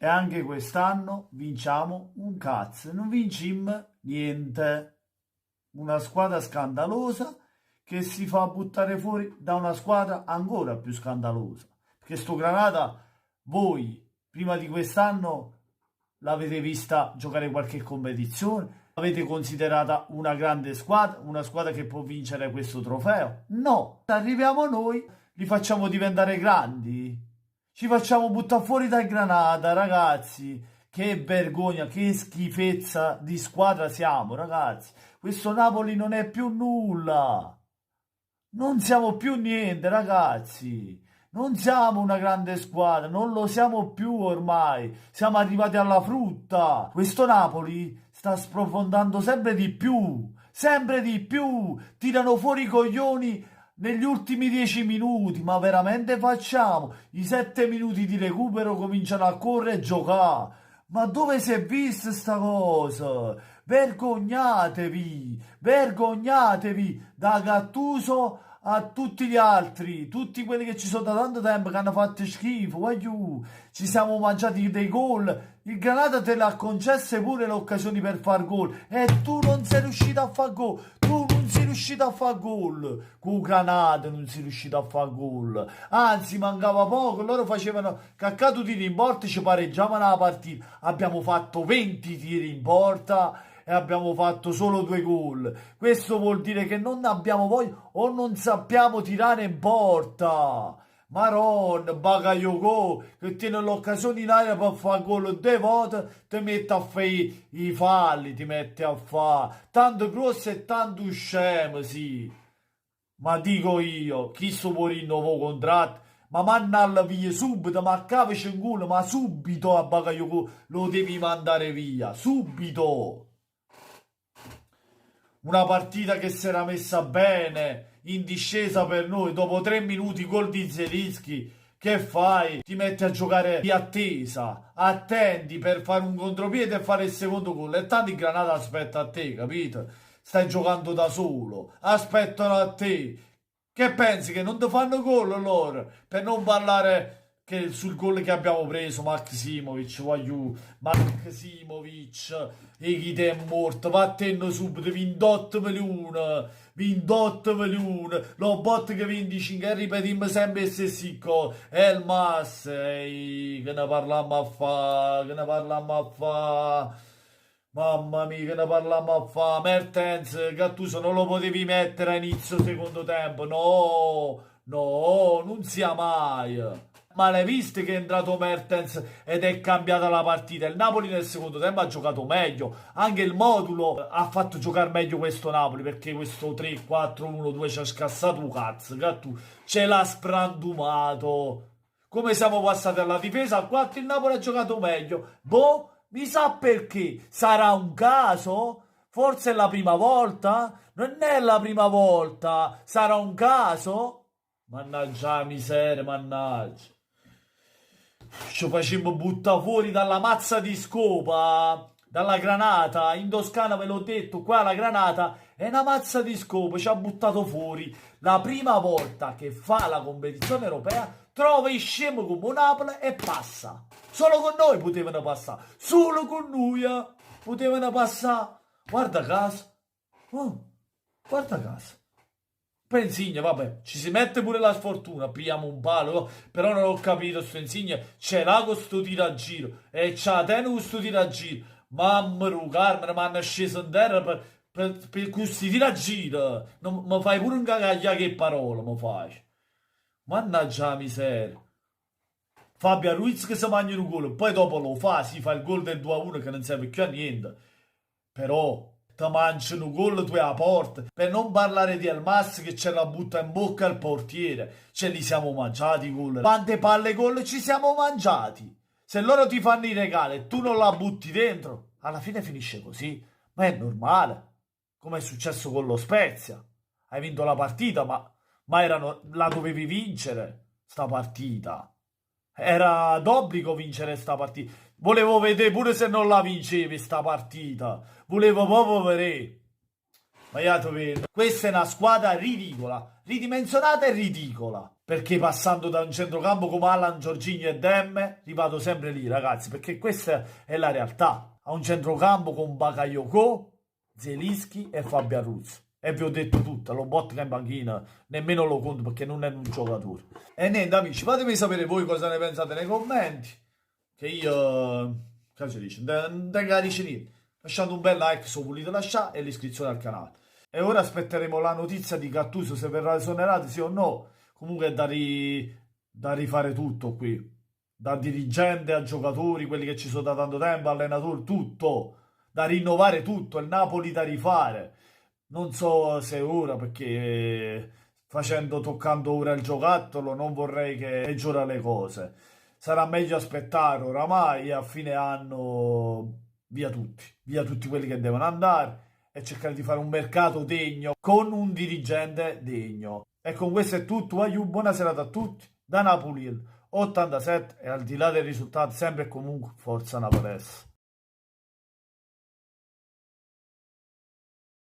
E anche quest'anno vinciamo un cazzo, non vincim niente. Una squadra scandalosa che si fa buttare fuori da una squadra ancora più scandalosa. Perché sto Granata, voi prima di quest'anno l'avete vista giocare qualche competizione? L'avete considerata una squadra che può vincere questo trofeo? No, arriviamo noi, li facciamo diventare grandi. Ci facciamo buttare fuori dal Granata, ragazzi. Che vergogna, che schifezza di squadra siamo, ragazzi. Questo Napoli non è più nulla. Non siamo più niente, ragazzi. Non siamo una grande squadra, non lo siamo più ormai. Siamo arrivati alla frutta. Questo Napoli sta sprofondando sempre di più. Sempre di più. Tirano fuori i coglioni negli ultimi 10 minuti. Ma veramente facciamo? I 7 minuti di recupero cominciano a correre e giocare. Ma dove si è vista sta cosa? Vergognatevi, vergognatevi da Gattuso a tutti gli altri, tutti quelli che ci sono da tanto tempo che hanno fatto schifo. Voglio, ci siamo mangiati dei gol. Il Granata te l'ha concesse pure le occasioni per far gol e tu non sei riuscito a far gol. Tu non sei riuscito a far gol. Con Granata non sei riuscito a far gol. Anzi, mancava poco. Loro facevano caccato tiri in porta e ci pareggiavano la partita. Abbiamo fatto 20 tiri in porta e abbiamo fatto solo 2 gol. Questo vuol dire che non abbiamo voglia o non sappiamo tirare in porta. Maron, Bakayoko, che tiene l'occasione in aria per fare gol 2 volte, ti mette a fare i falli, ti mette a fare. Tanto grosso e tanto scemo, sì. Ma dico io, chi sto può rinnovare contratto? Ma mannalla via subito, ma cavaci in culo, ma subito a Bakayoko lo devi mandare via, subito. Una partita che si era messa bene, in discesa per noi, dopo 3 minuti gol di Zelinski, che fai? Ti metti a giocare di attesa, attendi per fare un contropiede e fare il secondo gol, e tanto il Granata aspetta a te, capito? Stai giocando da solo, aspettano a te. Che pensi che non ti fanno gol loro? Per non parlare che sul gol che abbiamo preso, Maximovic, voglio, Maximovic, e chi te è morto, vattene subito, 28 milioni, 28 milioni, lo bot che 25, e ripetiamo sempre le stesse cose, Elmas, che ne parliamo a fa, che ne parliamo a fa, mamma mia, che ne parliamo a fa, Mertens, Gattuso non lo potevi mettere a inizio secondo tempo, no, no, non sia mai. Ma l'hai visto che è entrato Mertens ed è cambiata la partita? Il Napoli nel secondo tempo ha giocato meglio. Anche il modulo ha fatto giocare meglio questo Napoli, perché questo 3-4-1-2 ci ha scassato un cazzo. Che tu ce l'ha sprandumato. Come siamo passati alla difesa? A 4 il Napoli ha giocato meglio. Boh, mi sa perché. Sarà un caso? Forse è la prima volta? Non è la prima volta. Sarà un caso? Mannaggia la miseria, mannaggia. Ci facemmo buttare fuori dalla mazza di scopa, dalla Granata. In Toscana ve l'ho detto, qua la Granata è una mazza di scopa, ci ha buttato fuori. La prima volta che fa la competizione europea trova il scemo come Napoli e passa. Solo con noi potevano passare, solo con noi potevano passare. Guarda caso, oh, guarda caso. Poi Insigne, vabbè, ci si mette pure la sfortuna, pigliamo un palo, però non ho capito, sto Insigne ce l'ha con sto tiro a giro, e c'ha tenuto con sto tiro a giro, mamma mia, Carmine, mi hanno sceso in terra per questi tiro a giro, mi fai pure un cagaglià che parola, mi fai, mannaggia la miseria. Fabio Ruiz che si mangia un gol, poi dopo lo fa, si fa il gol del 2-1 che non serve più a niente, però ti mangiano un gol tu a porta, per non parlare di Elmas che ce la butta in bocca al portiere, ce li siamo mangiati i gol, quante palle gol ci siamo mangiati, se loro ti fanno i regali e tu non la butti dentro, alla fine finisce così, ma è normale, come è successo con lo Spezia, hai vinto la partita ma la dovevi vincere, sta partita. Era d'obbligo vincere sta partita. Volevo vedere pure se non la vincevi sta partita. Volevo proprio vedere. Questa è una squadra ridicola, ridimensionata e ridicola. Perché passando da un centrocampo come Alan, Jorginho e Demme, rivado sempre lì, ragazzi, perché questa è la realtà. A un centrocampo con Bakayoko, Zelinski e Fabio Arruz. E vi ho detto tutto, lo Lobotka in panchina, nemmeno lo conto perché non è un giocatore. E niente amici, fatemi sapere voi cosa ne pensate nei commenti, che io, che ci dice, non capisce niente. Lasciate un bel like se volete lasciare e l'iscrizione al canale. E ora aspetteremo la notizia di Gattuso se verrà esonerato, sì o no. Comunque è da rifare tutto qui. Da dirigente a giocatori, quelli che ci sono da tanto tempo, allenatori, tutto. Da rinnovare tutto, il Napoli da rifare. Non so se ora, perché toccando ora il giocattolo, non vorrei che peggiora le cose. Sarà meglio aspettare oramai e a fine anno via tutti quelli che devono andare e cercare di fare un mercato degno con un dirigente degno. E con questo è tutto, buona serata a tutti, da Napoli 87 e al di là del risultato sempre e comunque forza Napolese.